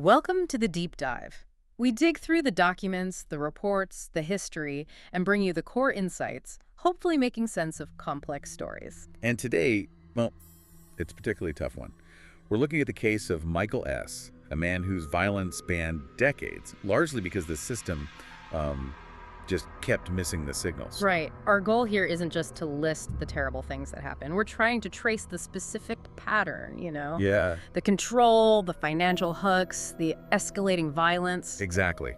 Welcome to the deep dive. We dig through the documents, the reports, the history, and bring you the core insights, hopefully making sense of complex stories. And today, well, it's a particularly tough one. We're looking at the case of Michael S., a man whose violence spanned decades, largely because the system just kept missing the signals. Right. Our goal here isn't just to list the terrible things that happen. We're trying to trace the specific pattern, Yeah, The control, the financial hooks, the escalating violence. exactly.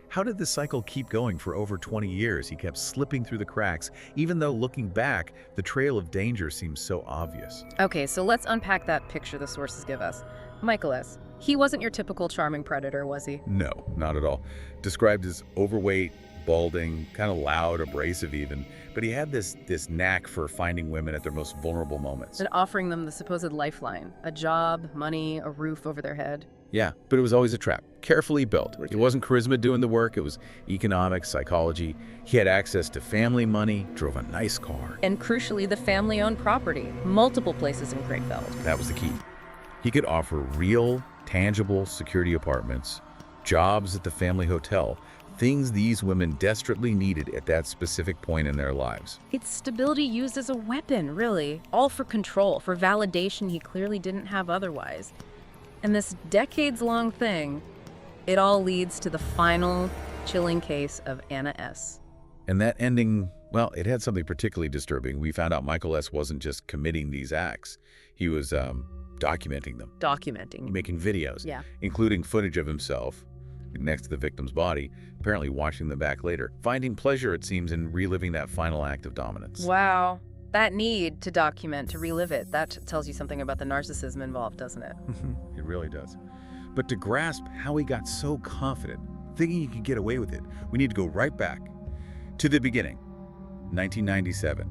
How did this cycle keep going for over 20 years? He kept slipping through the cracks, even though looking back, the trail of danger seems so obvious. Okay, so let's unpack that picture the sources give us. Michael S., he wasn't your typical charming predator, was he? No, not at all. Described as overweight, balding, kind of loud, abrasive even, but he had this knack for finding women at their most vulnerable moments. And offering them the supposed lifeline, a job, money, a roof over their head. Yeah, but it was always a trap, carefully built. It wasn't charisma doing the work, it was economics, psychology. He had access to family money, drove a nice car. And crucially, the family-owned property, multiple places in Crayfeld. That was the key. He could offer real, tangible security apartments, jobs at the family hotel, things these women desperately needed at that specific point in their lives. It's stability used as a weapon, really. All for control, for validation he clearly didn't have otherwise. And this decades-long thing, it all leads to the final chilling case of Anna S. And that ending, well, it had something particularly disturbing. We found out Michael S. wasn't just committing these acts. He was documenting them. Documenting. Making videos, Yeah. including footage of himself next to the victim's body, apparently watching them back later. Finding pleasure, it seems, in reliving that final act of dominance. Wow. That need to document, to relive it, that tells you something about the narcissism involved, doesn't it? It really does. But to grasp how he got so confident, thinking he could get away with it, we need to go right back to the beginning, 1997.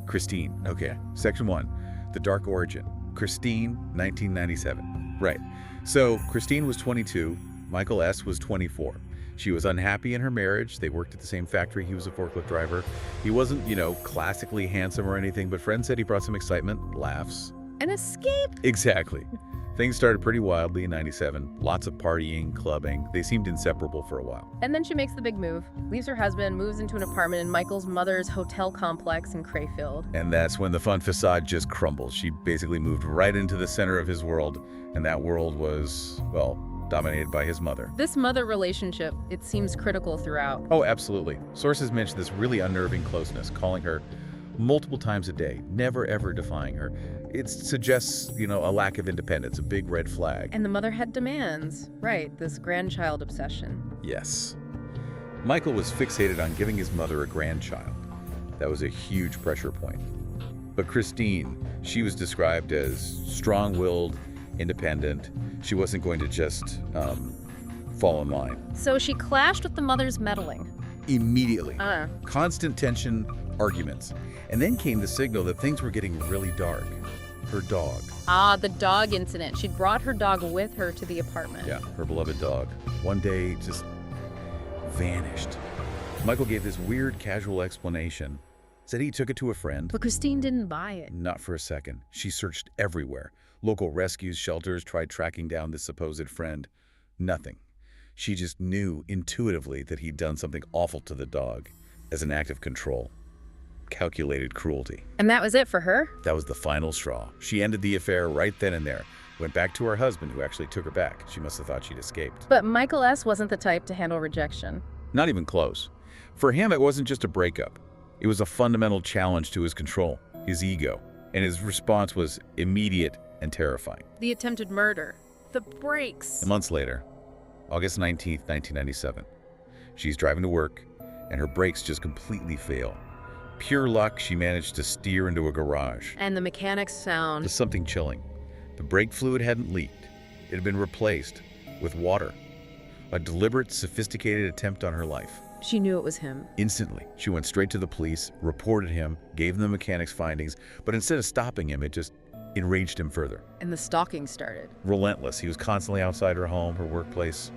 Christine. Okay, section 1, the dark origin. Christine, 1997. Right. So Christine was 22, Michael S. was 24. She was unhappy in her marriage. They worked at the same factory. He was a forklift driver. He wasn't, classically handsome or anything, but friends said he brought some excitement, laughs. An escape. Exactly. Things started pretty wildly in 97. Lots of partying, clubbing. They seemed inseparable for a while. And then she makes the big move, leaves her husband, moves into an apartment in Michael's mother's hotel complex in Crayfield. And that's when the fun facade just crumbles. She basically moved right into the center of his world, and that world was, well, dominated by his mother. This mother relationship, it seems critical throughout. Oh, absolutely. Sources mention this really unnerving closeness, calling her multiple times a day, never ever defying her. It suggests, a lack of independence, a big red flag. And the mother had demands. Right, this grandchild obsession. Yes. Michael was fixated on giving his mother a grandchild. That was a huge pressure point. But Christine, she was described as strong-willed, independent. She wasn't going to just fall in line. So she clashed with the mother's meddling. Immediately. Constant tension, arguments. And then came the signal that things were getting really dark. Her dog. The dog incident. She'd brought her dog with her to the apartment. Yeah, her beloved dog. One day, just vanished. Michael gave this weird, casual explanation. Said he took it to a friend. But Christine didn't buy it. Not for a second. She searched everywhere. Local rescues, shelters tried tracking down this supposed friend. Nothing. She just knew intuitively that he'd done something awful to the dog as an act of control. Calculated cruelty. And that was it for her? That was the final straw. She ended the affair right then and there. Went back to her husband, who actually took her back. She must have thought she'd escaped. But Michael S. wasn't the type to handle rejection. Not even close. For him, it wasn't just a breakup. It was a fundamental challenge to his control, his ego. And his response was immediate and terrifying. The attempted murder. The brakes. Months later, August 19th, 1997, she's driving to work, and her brakes just completely fail. Pure luck, she managed to steer into a garage. And the mechanics found There's something chilling. The brake fluid hadn't leaked. It had been replaced with water. A deliberate, sophisticated attempt on her life. She knew it was him. Instantly, she went straight to the police, reported him, gave them the mechanic's findings, but instead of stopping him, it just enraged him further. And the stalking started. Relentless. He was constantly outside her home, her workplace.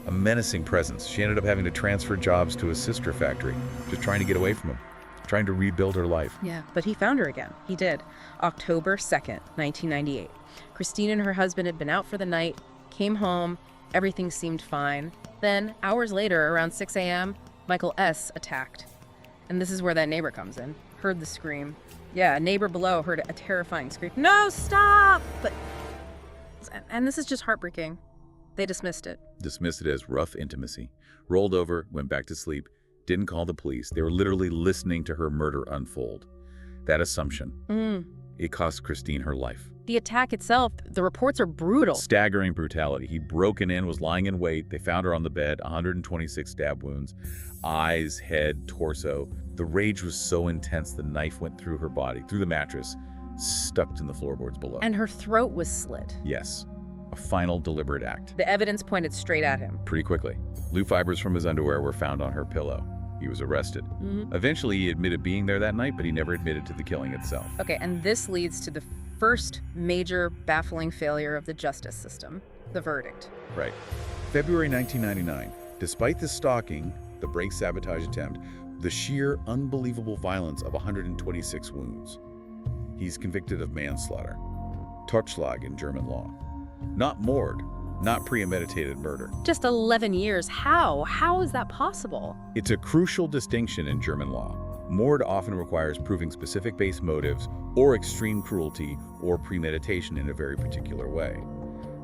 A menacing presence. She ended up having to transfer jobs to a sister factory, just trying to get away from him, trying to rebuild her life. Yeah, but he found her again. He did. October 2nd, 1998. Christine and her husband had been out for the night, Came home, everything seemed fine. Then, hours later, around 6 a.m., Michael S. attacked. And this is where that neighbor comes in. Heard the scream. Yeah, a neighbor below heard a terrifying scream. No, stop! And this is just heartbreaking. They dismissed it. Dismissed it as rough intimacy. Rolled over, went back to sleep, didn't call the police. They were literally listening to her murder unfold. That assumption, it cost Christine her life. The attack itself, the reports are brutal. Staggering brutality. He'd broken in, was lying in wait. They found her on the bed, 126 stab wounds, eyes, head, torso. The rage was so intense the knife went through her body, through the mattress, stuck in the floorboards below. And her throat was slit. Yes, a final deliberate act. The evidence pointed straight at him. Pretty quickly. Glue fibers from his underwear were found on her pillow. He was arrested. Eventually, he admitted being there that night, but he never admitted to the killing itself. Okay, and this leads to the first major baffling failure of the justice system, the verdict. Right. February 1999. Despite the stalking, the brake sabotage attempt, the sheer unbelievable violence of 126 wounds, he's convicted of manslaughter, Totschlag in German law. Not Mord, not premeditated murder. Just 11 years. How? How is that possible? It's a crucial distinction in German law. Mord often requires proving specific base motives or extreme cruelty or premeditation in a very particular way.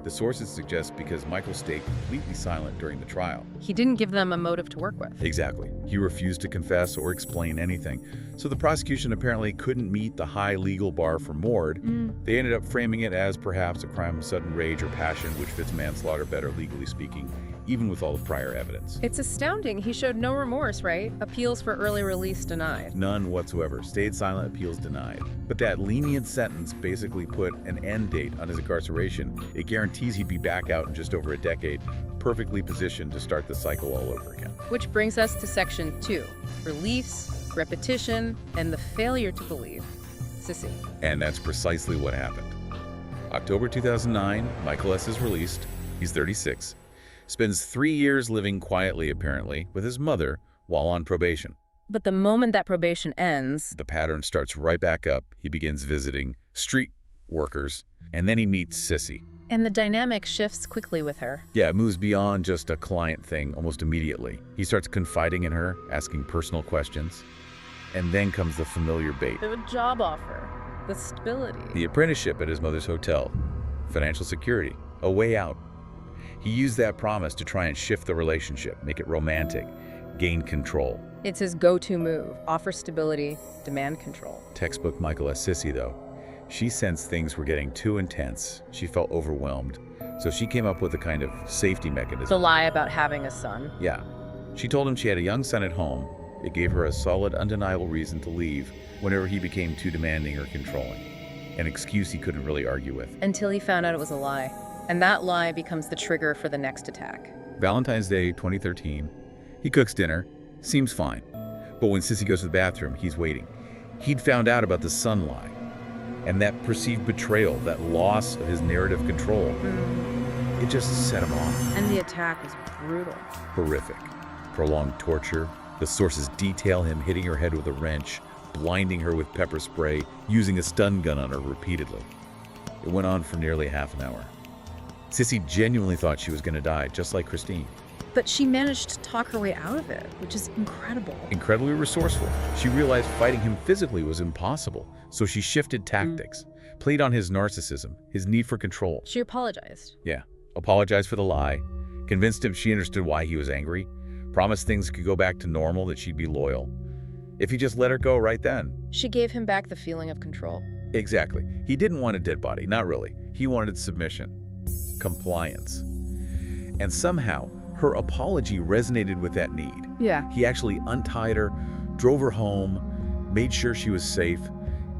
The sources suggest because Michael stayed completely silent during the trial. He didn't give them a motive to work with. Exactly. He refused to confess or explain anything. So the prosecution apparently couldn't meet the high legal bar for Mord. They ended up framing it as perhaps a crime of sudden rage or passion, which fits manslaughter better legally speaking, even with all the prior evidence. It's astounding. He showed no remorse, right? Appeals for early release denied. None whatsoever. Stayed silent, appeals denied. But that lenient sentence basically put an end date on his incarceration. It guarantees he'd be back out in just over a decade, perfectly positioned to start the cycle all over again. Which brings us to section 2, release, repetition, and the failure to believe. Sissy. And that's precisely what happened. October 2009, Michael S. is released. He's 36. Spends 3 years living quietly, apparently, with his mother while on probation. But the moment that probation ends, the pattern starts right back up. He begins visiting street workers, and then he meets Sissy. And the dynamic shifts quickly with her. Yeah, it moves beyond just a client thing almost immediately. He starts confiding in her, asking personal questions. And then comes the familiar bait. The job offer, the stability. The apprenticeship at his mother's hotel, financial security, a way out. He used that promise to try and shift the relationship, make it romantic, gain control. It's his go-to move, offer stability, demand control. Textbook Michael S. Sissy, though. She sensed things were getting too intense. She felt overwhelmed. So she came up with a kind of safety mechanism. The lie about having a son. Yeah. She told him she had a young son at home. It gave her a solid, undeniable reason to leave whenever he became too demanding or controlling. An excuse he couldn't really argue with. Until he found out it was a lie. And that lie becomes the trigger for the next attack. Valentine's Day, 2013. He cooks dinner. Seems fine. But when Sissy goes to the bathroom, he's waiting. He'd found out about the son lie. And that perceived betrayal, that loss of his narrative control, it just set him off. And the attack was brutal. Horrific. Prolonged torture. The sources detail him hitting her head with a wrench, blinding her with pepper spray, using a stun gun on her repeatedly. It went on for nearly half an hour. Sissy genuinely thought she was going to die, just like Christine. But she managed to talk her way out of it, which is incredible. Incredibly resourceful. She realized fighting him physically was impossible, so she shifted tactics, played on his narcissism, his need for control. She apologized. Yeah, apologized for the lie, convinced him she understood why he was angry, promised things could go back to normal, that she'd be loyal. If he just let her go right then. She gave him back the feeling of control. Exactly. He didn't want a dead body, not really. He wanted submission, compliance. And somehow, her apology resonated with that need. Yeah. He actually untied her, drove her home, made sure she was safe.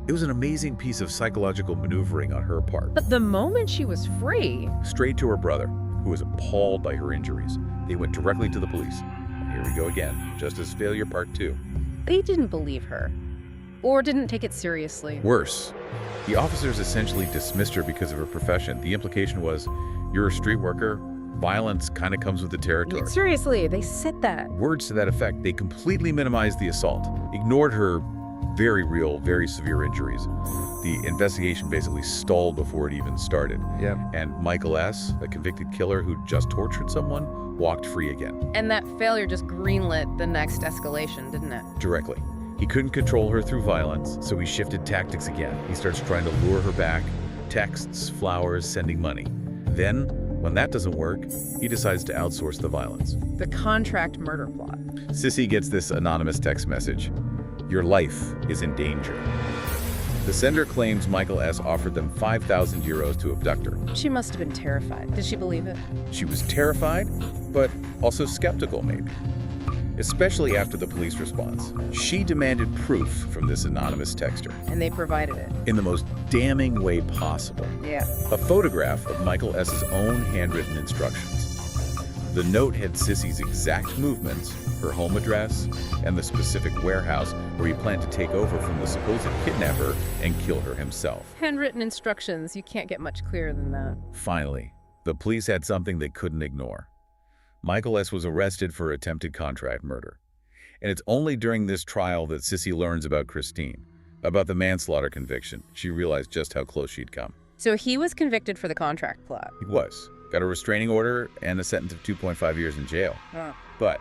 It was an amazing piece of psychological maneuvering on her part. But the moment she was free... Straight to her brother, who was appalled by her injuries. They went directly to the police. Here we go again, justice failure part 2. They didn't believe her. Or didn't take it seriously. Worse, the officers essentially dismissed her because of her profession. The implication was, you're a street worker, violence kind of comes with the territory. Seriously, they said that. Words to that effect. They completely minimized the assault, ignored her very real, very severe injuries. The investigation basically stalled before it even started. Yeah. And Michael S., a convicted killer who just tortured someone, walked free again. And that failure just greenlit the next escalation, didn't it? Directly. He couldn't control her through violence, so he shifted tactics again. He starts trying to lure her back, texts, flowers, sending money. Then, when that doesn't work, he decides to outsource the violence. The contract murder plot. Sissy gets this anonymous text message. Your life is in danger. The sender claims Michael S. offered them 5,000 euros to abduct her. She must have been terrified. Did she believe it? She was terrified, but also skeptical maybe. Especially after the police response. She demanded proof from this anonymous texter. And they provided it. In the most damning way possible. Yeah. A photograph of Michael S.'s own handwritten instructions. The note had Sissy's exact movements, her home address, and the specific warehouse where he planned to take over from the supposed kidnapper and kill her himself. Handwritten instructions. You can't get much clearer than that. Finally, the police had something they couldn't ignore. Michael S. was arrested for attempted contract murder. And it's only during this trial that Sissy learns about Christine, about the manslaughter conviction. She realized just how close she'd come. So he was convicted for the contract plot. He was. Got a restraining order and a sentence of 2.5 years in jail. Huh. But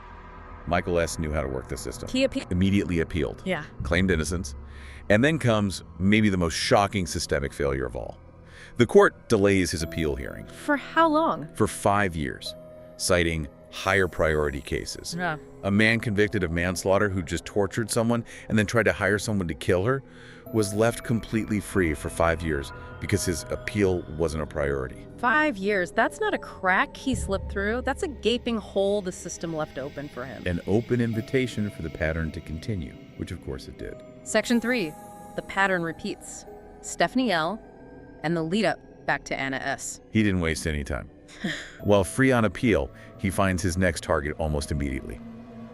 Michael S. knew how to work the system. He appealed. Immediately appealed. Yeah. Claimed innocence. And then comes maybe the most shocking systemic failure of all. The court delays his appeal hearing. For how long? For 5 years, citing higher priority cases. Yeah. A man convicted of manslaughter who just tortured someone and then tried to hire someone to kill her was left completely free for 5 years because his appeal wasn't a priority. 5 years. That's not a crack he slipped through. That's a gaping hole the system left open for him. An open invitation for the pattern to continue, which of course it did. Section 3. The pattern repeats. Stephie L. and the lead up back to Anna S. He didn't waste any time. While free on appeal, he finds his next target almost immediately.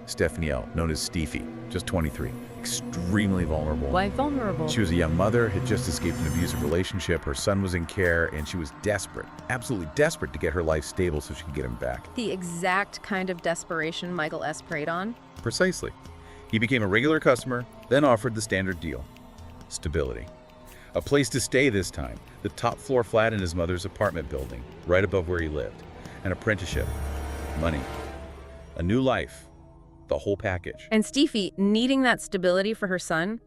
Stephie L., known as Stephie, just 23, extremely vulnerable. Why vulnerable? She was a young mother, had just escaped an abusive relationship, her son was in care, and she was desperate, absolutely desperate to get her life stable so she could get him back. The exact kind of desperation Michael S. preyed on. Precisely. He became a regular customer, then offered the standard deal. Stability. A place to stay this time, the top floor flat in his mother's apartment building, right above where he lived. An apprenticeship. Money. A new life. The whole package. And Stephie, needing that stability for her son,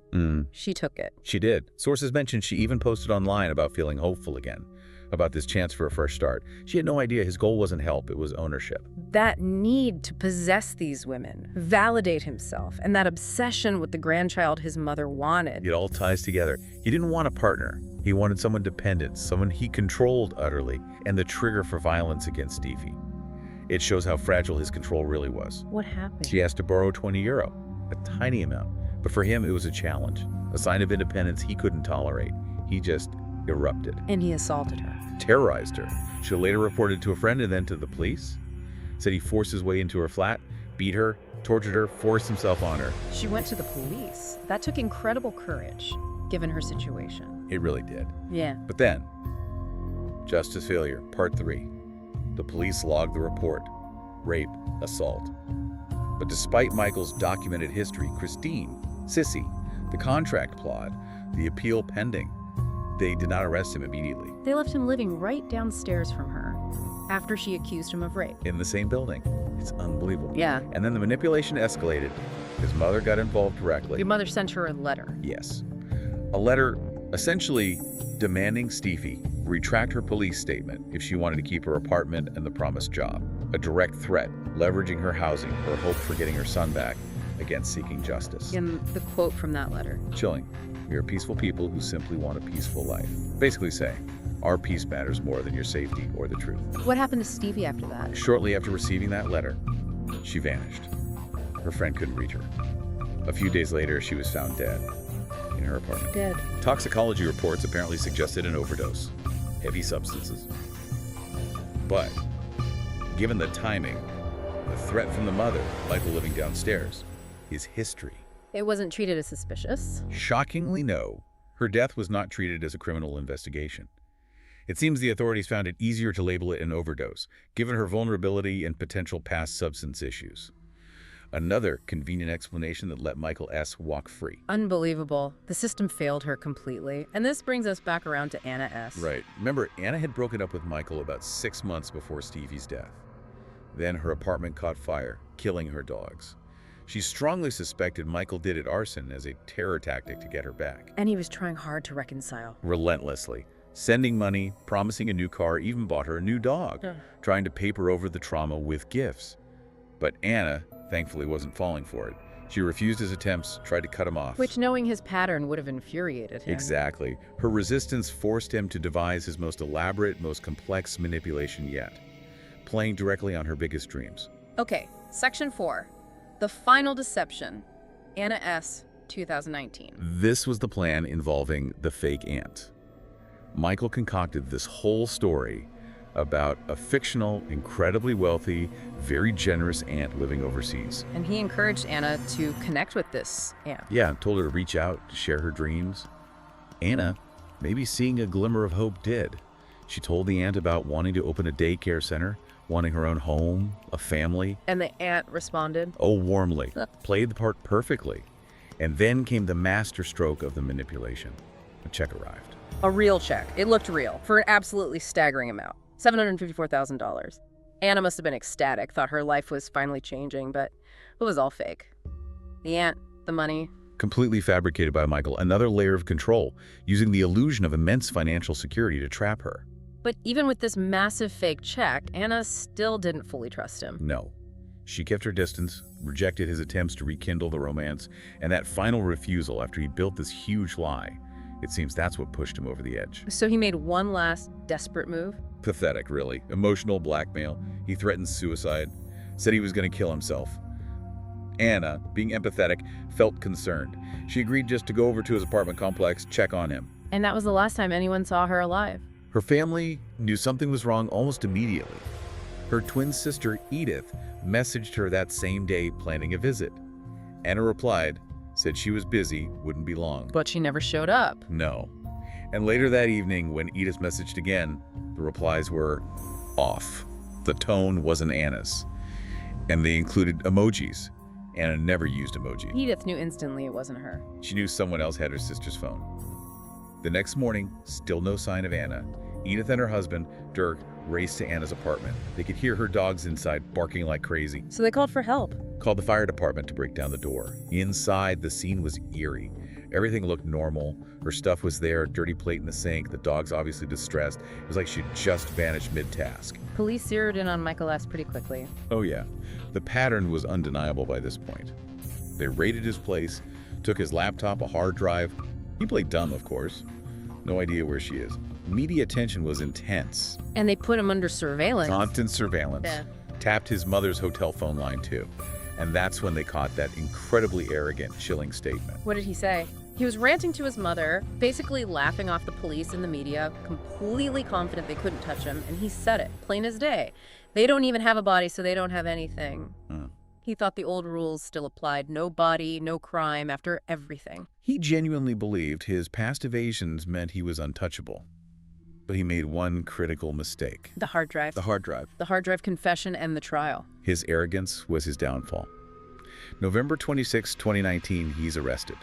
she took it. She did. Sources mentioned she even posted online about feeling hopeful again, about this chance for a fresh start. She had no idea his goal wasn't help, it was ownership. That need to possess these women, validate himself, and that obsession with the grandchild his mother wanted. It all ties together. He didn't want a partner. He wanted someone dependent, someone he controlled utterly, and the trigger for violence against Stephie. It shows how fragile his control really was. What happened? She asked to borrow 20 euro, a tiny amount. But for him, it was a challenge, a sign of independence he couldn't tolerate. He just erupted. And he assaulted her. Terrorized her. She later reported to a friend and then to the police. Said he forced his way into her flat, beat her, tortured her, forced himself on her. She went to the police. That took incredible courage, given her situation. It really did. Yeah. But then, justice failure, part 3. The police logged the report. Rape, assault. But despite Michael's documented history, Christine, Sissy, the contract plot, the appeal pending, they did not arrest him immediately. They left him living right downstairs from her after she accused him of rape. In the same building. It's unbelievable. Yeah. And then the manipulation escalated. His mother got involved directly. Your mother sent her a letter. Yes. A letter essentially demanding Stephie retract her police statement if she wanted to keep her apartment and the promised job. A direct threat, leveraging her housing, her hope for getting her son back, against seeking justice. And the quote from that letter. Chilling. We are peaceful people who simply want a peaceful life. Basically saying, our peace matters more than your safety or the truth. What happened to Stephie after that? Shortly after receiving that letter, she vanished. Her friend couldn't reach her. A few days later, she was found dead in her apartment. Dead. Toxicology reports apparently suggested an overdose. Heavy substances. But, given the timing, the threat from the mother, Michael living downstairs, his history. It wasn't treated as suspicious. Shockingly, no. Her death was not treated as a criminal investigation. It seems the authorities found it easier to label it an overdose, given her vulnerability and potential past substance issues. Another convenient explanation that let Michael S. walk free. Unbelievable. The system failed her completely. And this brings us back around to Anna S. Right. Remember, Anna had broken up with Michael about 6 months before Stephie's death. Then her apartment caught fire, killing her dogs. She strongly suspected Michael did it arson as a terror tactic to get her back. And he was trying hard to reconcile. Relentlessly. Sending money, promising a new car, even bought her a new dog, trying to paper over the trauma with gifts. But Anna, thankfully, wasn't falling for it. She refused his attempts, tried to cut him off. Which, knowing his pattern, would have infuriated him. Exactly. Her resistance forced him to devise his most elaborate, most complex manipulation yet, playing directly on her biggest dreams. Okay, Section 4. The Final Deception. Anna S., 2019. This was the plan involving the fake aunt. Michael concocted this whole story about a fictional, incredibly wealthy, very generous aunt living overseas. And he encouraged Anna to connect with this aunt. Yeah, told her to reach out, to share her dreams. Anna, maybe seeing a glimmer of hope, did. She told the aunt about wanting to open a daycare center, wanting her own home, a family. And the aunt responded? Oh, warmly. Played the part perfectly. And then came the master stroke of the manipulation. A check arrived. A real check. It looked real, for an absolutely staggering amount. $754,000. Anna must have been ecstatic, thought her life was finally changing, but it was all fake. The aunt, the money. Completely fabricated by Michael, another layer of control, using the illusion of immense financial security to trap her. But even with this massive fake check, Anna still didn't fully trust him. No. She kept her distance, rejected his attempts to rekindle the romance, and that final refusal after he built this huge lie. It seems that's what pushed him over the edge. So he made one last desperate move? Pathetic, really. Emotional blackmail. He threatened suicide, said he was going to kill himself. Anna, being empathetic, felt concerned. She agreed just to go over to his apartment complex, check on him. And that was the last time anyone saw her alive. Her family knew something was wrong almost immediately. Her twin sister, Edith, messaged her that same day planning a visit. Anna replied, said she was busy, wouldn't be long. But she never showed up. No. And later that evening, when Edith messaged again, the replies were off. The tone wasn't Anna's. And they included emojis. Anna never used emoji. Edith knew instantly it wasn't her. She knew someone else had her sister's phone. The next morning, still no sign of Anna. Edith and her husband, Dirk, raced to Anna's apartment. They could hear her dogs inside barking like crazy. So they called for help. Called the fire department to break down the door. Inside, the scene was eerie. Everything looked normal. Her stuff was there, a dirty plate in the sink, the dogs obviously distressed. It was like she'd just vanished mid-task. Police zeroed in on Michael S. pretty quickly. Oh yeah, the pattern was undeniable by this point. They raided his place, took his laptop, a hard drive. He played dumb, of course. No idea where she is. Media attention was intense. And they put him under surveillance. Constant surveillance. Yeah. Tapped his mother's hotel phone line too. And that's when they caught that incredibly arrogant, chilling statement. What did he say? He was ranting to his mother, basically laughing off the police and the media, completely confident they couldn't touch him, and he said it, plain as day. They don't even have a body, so they don't have anything. He thought the old rules still applied. No body, no crime, after everything. He genuinely believed his past evasions meant he was untouchable. But he made one critical mistake. The hard drive. The hard drive. The hard drive confession and the trial. His arrogance was his downfall. November 26, 2019, he's arrested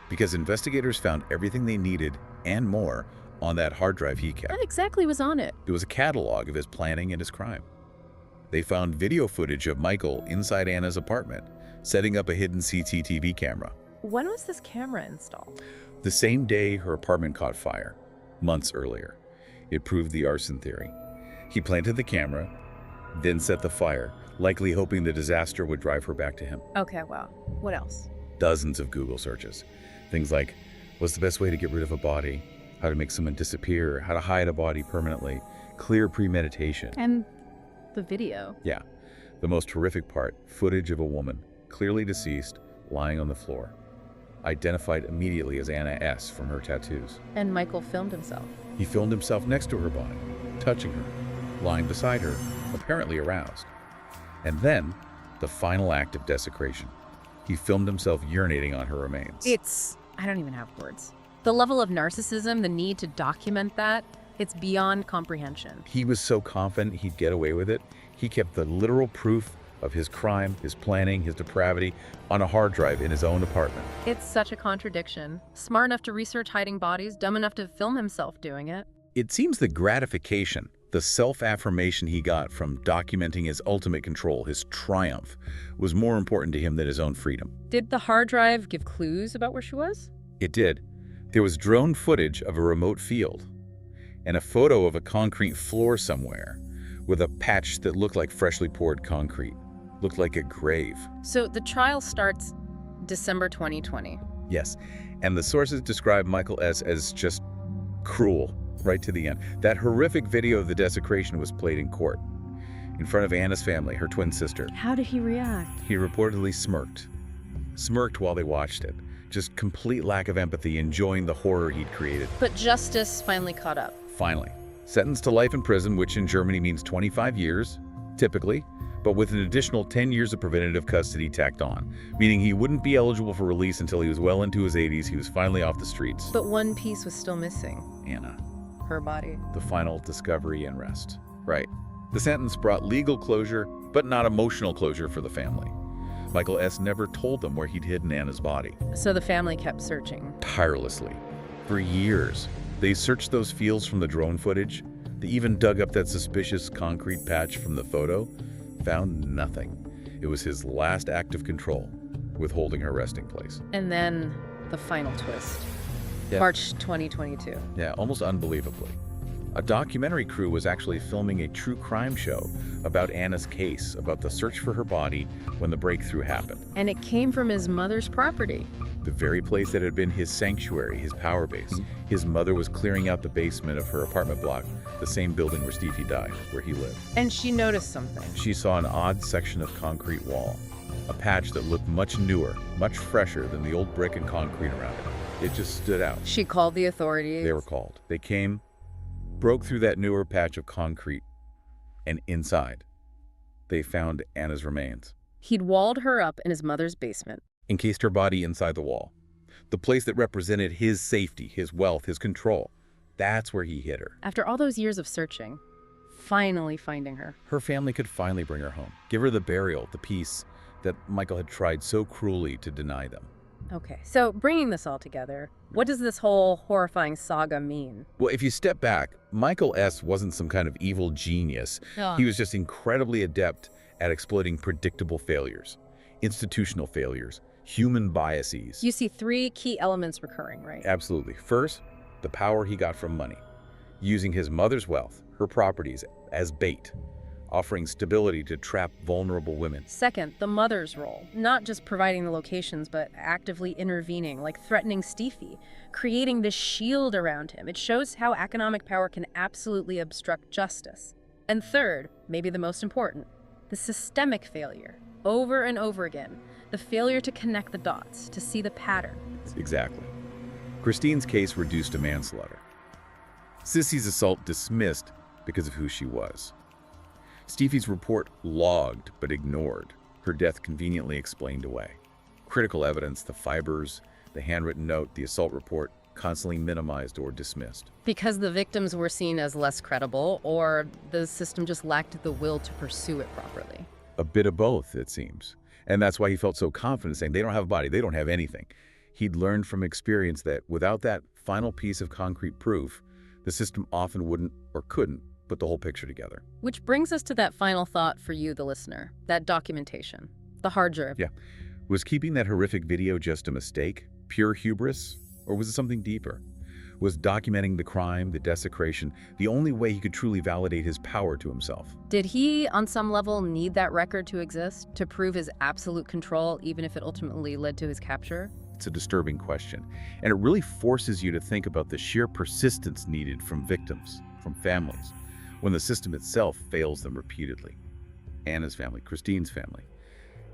because investigators found everything they needed and more on that hard drive he kept. What exactly was on it? It was a catalog of his planning and his crime. They found video footage of Michael inside Anna's apartment, setting up a hidden CCTV camera. When was this camera installed? The same day her apartment caught fire, months earlier. It proved the arson theory. He planted the camera, then set the fire, likely hoping the disaster would drive her back to him. Okay, wow. What else? Dozens of Google searches. Things like, what's the best way to get rid of a body? How to make someone disappear? How to hide a body permanently? Clear premeditation. And the video. Yeah. The most horrific part, footage of a woman, clearly deceased, lying on the floor. Identified immediately as Anna S. from her tattoos. And Michael filmed himself. He filmed himself next to her body, touching her, lying beside her, apparently aroused. And then, the final act of desecration. He filmed himself urinating on her remains. I don't even have words. The level of narcissism, the need to document that, it's beyond comprehension. He was so confident he'd get away with it, he kept the literal proof of his crime, his planning, his depravity on a hard drive in his own apartment. It's such a contradiction. Smart enough to research hiding bodies, dumb enough to film himself doing it. It seems the gratification, the self-affirmation he got from documenting his ultimate control, his triumph, was more important to him than his own freedom. Did the hard drive give clues about where she was? It did. There was drone footage of a remote field and a photo of a concrete floor somewhere with a patch that looked like freshly poured concrete. Looked like a grave. So the trial starts December 2020. Yes, and the sources describe Michael S. as just cruel, right to the end. That horrific video of the desecration was played in court, in front of Anna's family, her twin sister. How did he react? He reportedly smirked while they watched it. Just complete lack of empathy, enjoying the horror he'd created. But justice finally caught up. Finally. Sentenced to life in prison, which in Germany means 25 years, typically, but with an additional 10 years of preventative custody tacked on, meaning he wouldn't be eligible for release until he was well into his 80s. He was finally off the streets. But one piece was still missing. Anna. Her body. The final discovery and rest. Right. The sentence brought legal closure, but not emotional closure for the family. Michael S. never told them where he'd hidden Anna's body. So the family kept searching. Tirelessly. For years. They searched those fields from the drone footage. They even dug up that suspicious concrete patch from the photo. Found nothing. It was his last act of control, withholding her resting place. And then the final twist. Yeah. March 2022. Yeah, almost unbelievably. A documentary crew was actually filming a true crime show about Anna's case, about the search for her body when the breakthrough happened. And it came from his mother's property. The very place that had been his sanctuary, his power base. His mother was clearing out the basement of her apartment block, the same building where Stephie died, where he lived. And she noticed something. She saw an odd section of concrete wall, a patch that looked much newer, much fresher than the old brick and concrete around it. It just stood out. She called the authorities. They were called. They came, broke through that newer patch of concrete, and inside, they found Anna's remains. He'd walled her up in his mother's basement. Encased her body inside the wall. The place that represented his safety, his wealth, his control. That's where he hid her. After all those years of searching, finally finding her. Her family could finally bring her home. Give her the burial, the peace that Michael had tried so cruelly to deny them. Okay, so bringing this all together, what does this whole horrifying saga mean? Well, if you step back, Michael S. wasn't some kind of evil genius. He was just incredibly adept at exploiting predictable failures, institutional failures, human biases. You see three key elements recurring, right? Absolutely. First, the power he got from money, using his mother's wealth, her properties, as bait, offering stability to trap vulnerable women. Second, the mother's role, not just providing the locations, but actively intervening, like threatening Stephie, creating this shield around him. It shows how economic power can absolutely obstruct justice. And third, maybe the most important, the systemic failure, over and over again, the failure to connect the dots, to see the pattern. Exactly. Christine's case reduced to manslaughter. Sissy's assault dismissed because of who she was. Stephie's report logged but ignored. Her death conveniently explained away. Critical evidence, the fibers, the handwritten note, the assault report, constantly minimized or dismissed. Because the victims were seen as less credible, or the system just lacked the will to pursue it properly. A bit of both, it seems. And that's why he felt so confident saying, they don't have a body, they don't have anything. He'd learned from experience that without that final piece of concrete proof, the system often wouldn't or couldn't put the whole picture together. Which brings us to that final thought for you, the listener, that documentation, the hard drive. Yeah. Was keeping that horrific video just a mistake, pure hubris, or was it something deeper? Was documenting the crime, the desecration, the only way he could truly validate his power to himself? Did he, on some level, need that record to exist, to prove his absolute control, even if it ultimately led to his capture? It's a disturbing question, and it really forces you to think about the sheer persistence needed from victims, from families, when the system itself fails them repeatedly. Anna's family, Christine's family,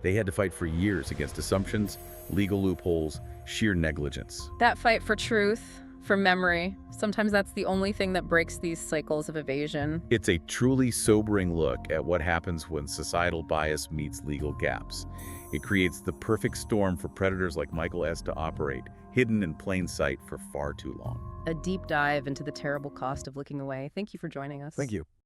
they had to fight for years against assumptions, legal loopholes, sheer negligence. That fight for truth, for memory, sometimes that's the only thing that breaks these cycles of evasion. It's a truly sobering look at what happens when societal bias meets legal gaps. It creates the perfect storm for predators like Michael S. to operate, hidden in plain sight for far too long. A deep dive into the terrible cost of looking away. Thank you for joining us. Thank you.